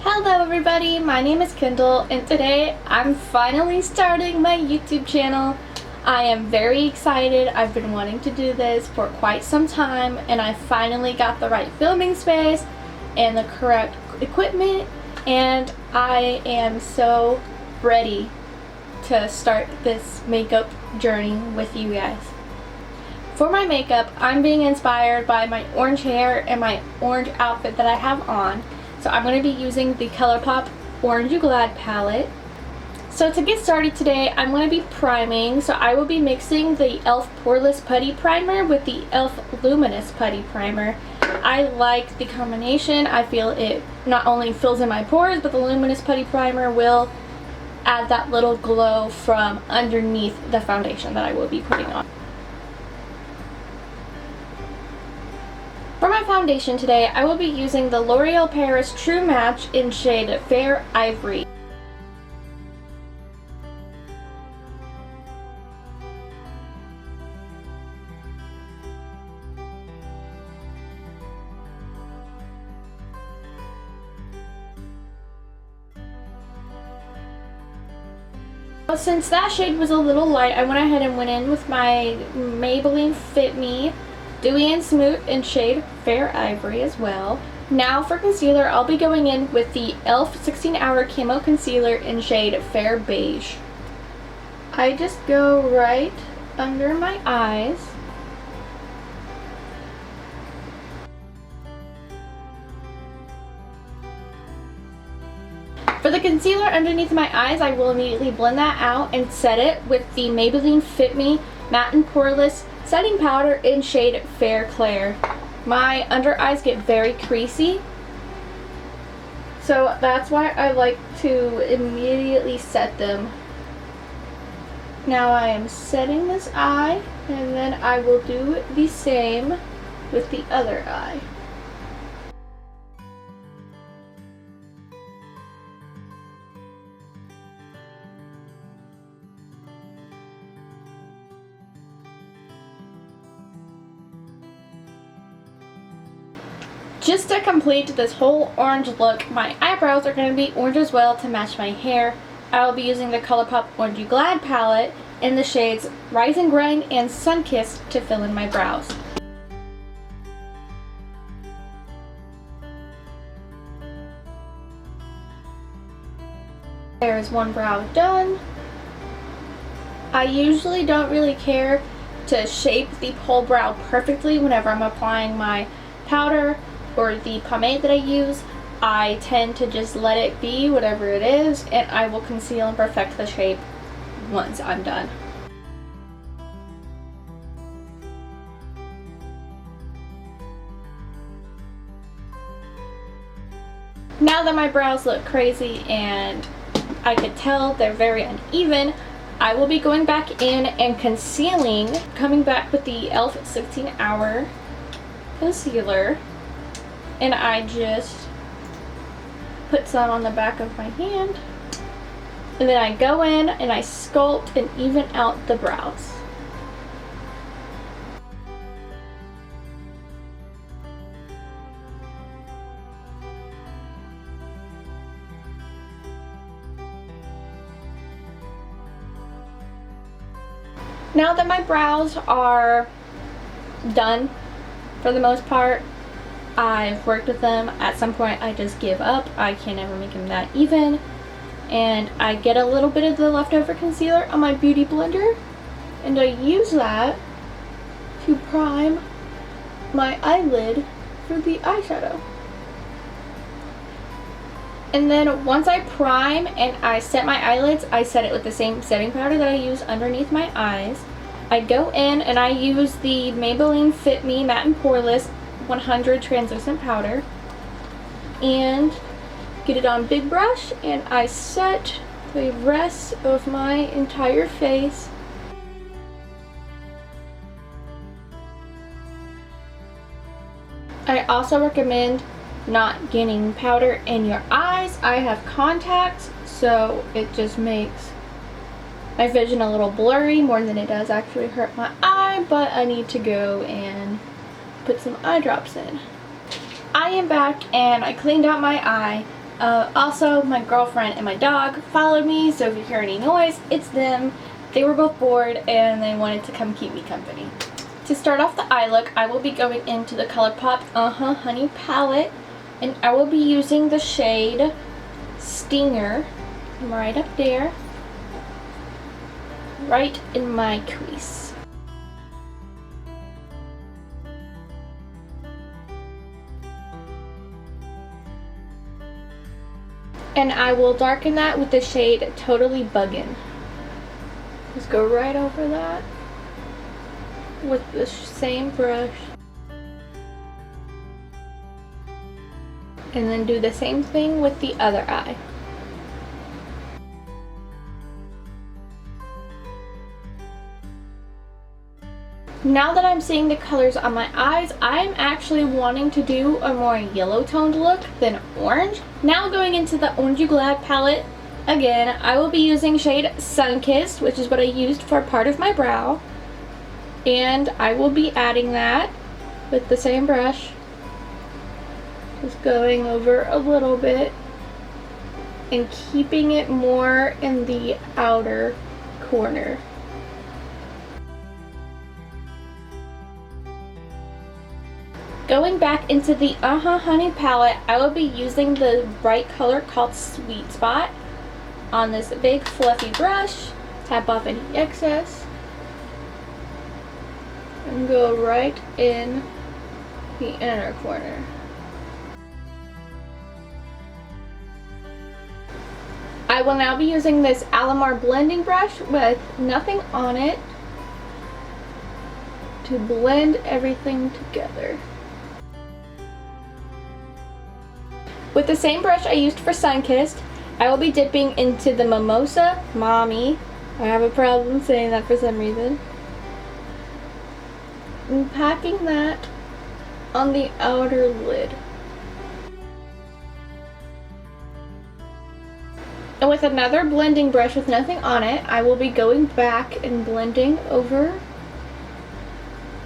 Hello everybody, my name is Kendall and today I'm finally starting my YouTube channel. I am very excited. I've been wanting to do this for quite some time and I finally got the right filming space and the correct equipment and I am so ready to start this makeup journey with you guys. For my makeup, I'm being inspired by my orange hair and my orange outfit that I have on. So I'm going to be using the Colourpop Orange You Glad palette. So to get started today, I'm going to be priming. So I will be mixing the e.l.f. Poreless Putty Primer with the e.l.f. Luminous Putty Primer. I like the combination. I feel it not only fills in my pores, but the Luminous Putty Primer will add that little glow from underneath the foundation that I will be putting on. For my foundation today, I will be using the L'Oreal Paris True Match in shade Fair Ivory. Since that shade was a little light, I went ahead and went in with my Maybelline Fit dewy+smooth in shade Fair Ivory as well. Now for concealer, I'll be going in with the e.l.f. 16-Hour Camo Concealer in shade Fair Beige. I just go right under my eyes. For the concealer underneath my eyes, I will immediately blend that out and set it with the Maybelline Fit Matte and Poreless Setting Powder in shade Fair Clair. My under eyes get very creasy, so that's why I like to immediately set them. Now I am setting this eye, and then I will do the same with the other eye. Just to complete this whole orange look, my eyebrows are going to be orange as well to match my hair. I will be using the Colourpop Orange You Glad palette in the shades Rise and Grind and Sunkissed to fill in my brows. There is one brow done. I usually don't really care to shape the whole brow perfectly whenever I'm applying my powder or the pomade that I use. I tend to just let it be whatever it is, and I will conceal and perfect the shape once I'm done. Now that my brows look crazy and I could tell they're very uneven, I will be going back in and concealing, coming back with the e.l.f. 16-Hour Concealer. And I just put some on the back of my hand. And then I go in and I sculpt and even out the brows. Now that my brows are done for the most part, I've worked with them. At some point I just give up. I can't ever make them that even. And I get a little bit of the leftover concealer on my beauty blender and I use that to prime my eyelid for the eyeshadow. And then once I prime and I set my eyelids, I set it with the same setting powder that I use underneath my eyes. I go in and I use the Maybelline Fit Matte and Poreless 100 translucent powder and get it on big brush, and I set the rest of my entire face. I also recommend not getting powder in your eyes. I have contacts, so it just makes my vision a little blurry more than it does actually hurt my eye, but I need to go and put some eye drops in. I am back and I cleaned out my eye. Also, my girlfriend and my dog followed me, so if you hear any noise, it's them. They were both bored and they wanted to come keep me company. To start off the eye look, I will be going into the Colourpop Honey palette, and I will be using the shade Stinger right up there, right in my crease. And I will darken that with the shade Totally Buggin'. Just go right over that with the same brush. And then do the same thing with the other eye. Now that I'm seeing the colors on my eyes, I'm actually wanting to do a more yellow toned look than orange. Now going into the Orangey Glad palette, again, I will be using shade Sunkissed, which is what I used for part of my brow. And I will be adding that with the same brush. Just going over a little bit and keeping it more in the outer corner. Going back into the Honey palette, I will be using the bright color called Sweet Spot on this big fluffy brush. Tap off any excess and go right in the inner corner. I will now be using this Alamar blending brush with nothing on it to blend everything together. With the same brush I used for Sunkissed, I will be dipping into the Mimosa Mommy. I have a problem saying that for some reason. And packing that on the outer lid. And with another blending brush with nothing on it, I will be going back and blending over,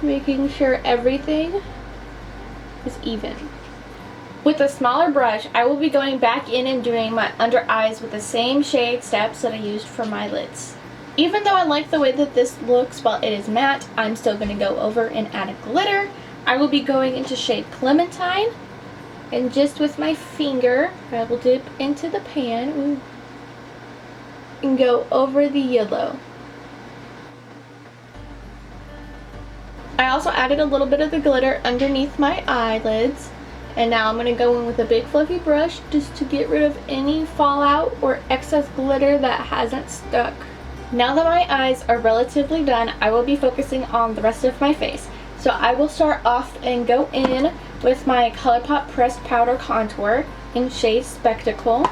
making sure everything is even. With a smaller brush, I will be going back in and doing my under eyes with the same shade steps that I used for my lids. Even though I like the way that this looks while it is matte, I'm still going to go over and add a glitter. I will be going into shade Clementine, and just with my finger, I will dip into the pan and go over the yellow. I also added a little bit of the glitter underneath my eyelids. And now I'm going to go in with a big fluffy brush just to get rid of any fallout or excess glitter that hasn't stuck. Now that my eyes are relatively done, I will be focusing on the rest of my face. So I will start off and go in with my Colourpop Pressed Powder Contour in shade Spectacle.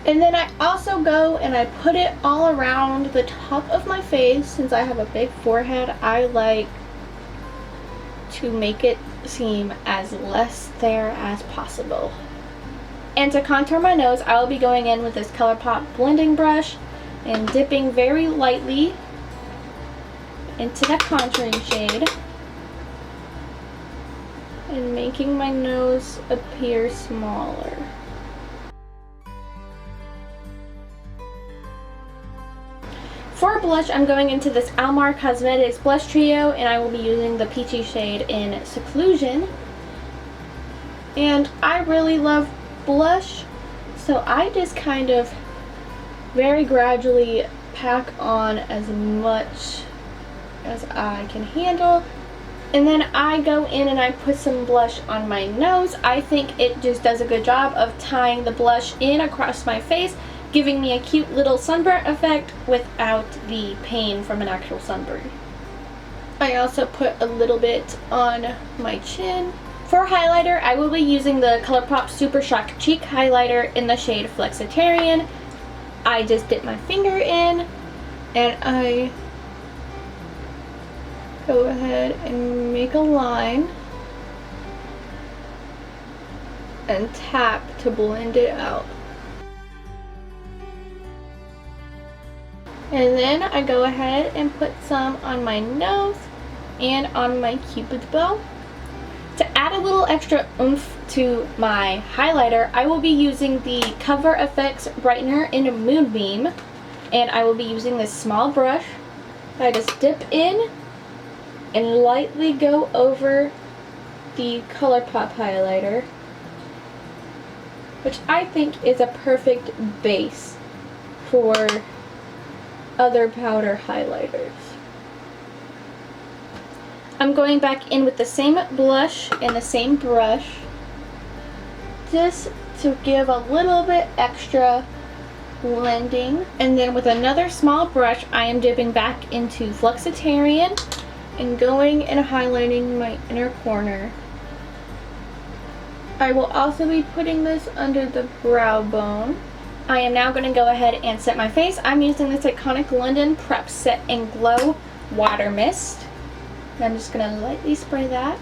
And then I also go and I put it all around the top of my face. Since I have a big forehead, I like to make it seem as less there as possible. And to contour my nose, I will be going in with this Colourpop blending brush and dipping very lightly into the contouring shade and making my nose appear smaller. For blush, I'm going into this Alamar Cosmetics Blush Trio, and I will be using the peachy shade in Seclusion. And I really love blush, so I just kind of very gradually pack on as much as I can handle. And then I go in and I put some blush on my nose. I think it just does a good job of tying the blush in across my face, giving me a cute little sunburn effect without the pain from an actual sunburn. I also put a little bit on my chin. For highlighter, I will be using the Colourpop Super Shock Cheek Highlighter in the shade Flexitarian. I just dip my finger in and I go ahead and make a line and tap to blend it out. And then I go ahead and put some on my nose and on my cupid's bow. To add a little extra oomph to my highlighter, I will be using the Cover FX brightener in Moonbeam, and I will be using this small brush. I just dip in and lightly go over the Colourpop highlighter, which I think is a perfect base for other powder highlighters. I'm going back in with the same blush and the same brush just to give a little bit extra blending. And then with another small brush, I am dipping back into Flexitarian and going and highlighting my inner corner. I will also be putting this under the brow bone. I am now going to go ahead and set my face. I'm using this iconic London Prep Set and Glow Water Mist. I'm just going to lightly spray that.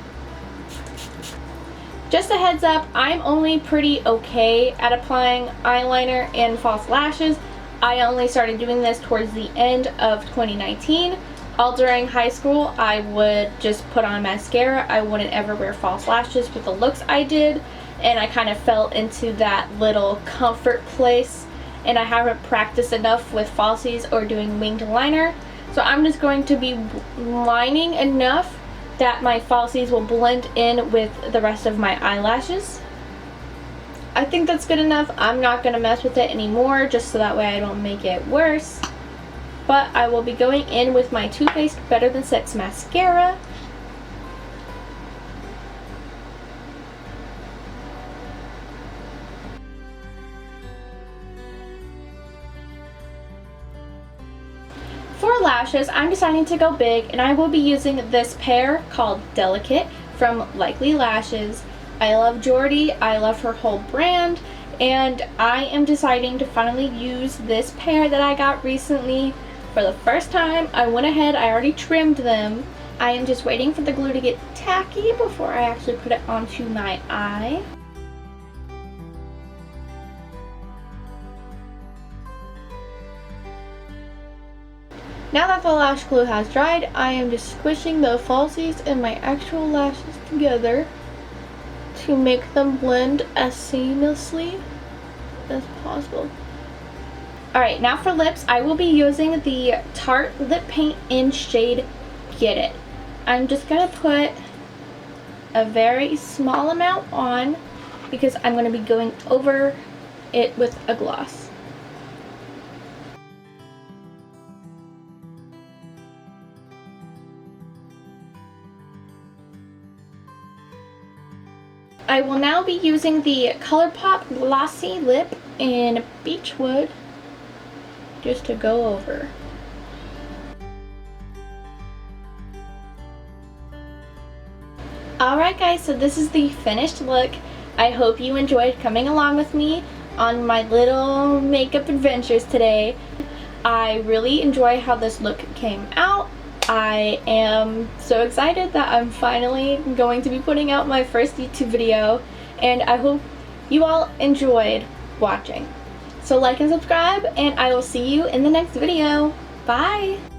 Just a heads up, I'm only pretty okay at applying eyeliner and false lashes. I only started doing this towards the end of 2019. All during high school, I would just put on mascara. I wouldn't ever wear false lashes with the looks I did, and I kind of fell into that little comfort place, and I haven't practiced enough with falsies or doing winged liner. So I'm just going to be lining enough that my falsies will blend in with the rest of my eyelashes. I think that's good enough. I'm not going to mess with it anymore, just so that way I don't make it worse. But I will be going in with my Too Faced Better Than Sex mascara. For lashes, I'm deciding to go big, and I will be using this pair called Delicate from Likely Lashes. I love Jordy, I love her whole brand, and I am deciding to finally use this pair that I got recently for the first time. I went ahead, I already trimmed them. I am just waiting for the glue to get tacky before I actually put it onto my eye. Now that the lash glue has dried, I am just squishing the falsies and my actual lashes together to make them blend as seamlessly as possible. Alright, now for lips, I will be using the Tarte lip paint in shade Get It. I'm just going to put a very small amount on because I'm going to be going over it with a gloss. I will now be using the Colourpop Glossy Lip in Beechwood just to go over. Alright guys, so this is the finished look. I hope you enjoyed coming along with me on my little makeup adventures today. I really enjoy how this look came out. I am so excited that I'm finally going to be putting out my first YouTube video, and I hope you all enjoyed watching. So like and subscribe, and I will see you in the next video. Bye!